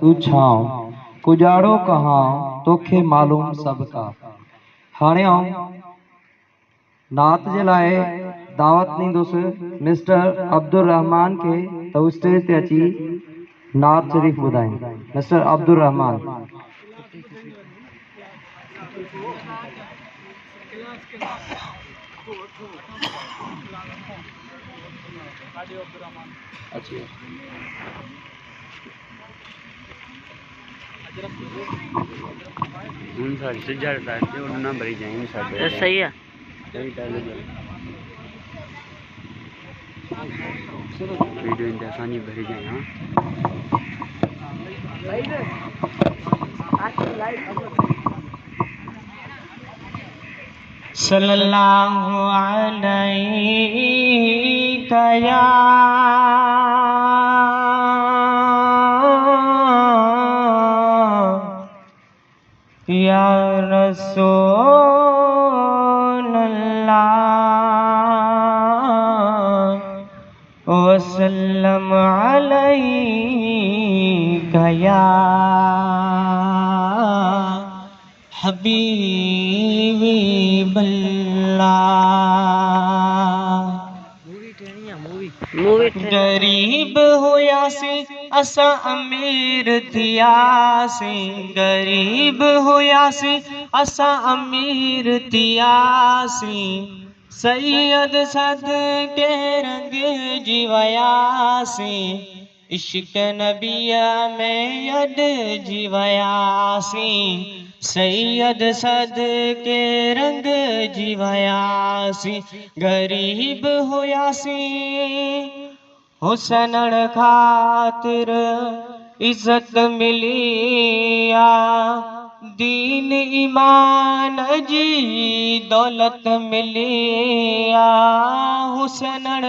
तू छांव कुजाड़ो कहाँ तोखे मालूम सबका। हाणे नात जे लाए दावत ॾींदुसि मिस्टर अब्दुल रहमान के, तो स्टेज ते अची नात शरीफ ॿुधाइनि। मिस्टर अब्दुल रहमान। सही है। वीडियो इंतसानी भरी जाए। सल्लल्लाहु अलैका या रसूलल्लाह वसल्लम अलैका या हबीबी गरीब हुयासी असा अमीर थियासी, गरीब हुयासी असा अमीर थियासी, सैयद सदके रंग जीवयासी, इश्क नबिया में यद जीवयासी, सैयद सदके रंग जीवयासी, गरीब हुयासी हुसनण खातिर इज्जत मिलिया, दीन ईमान जी दौलत मिलिया, हुसनण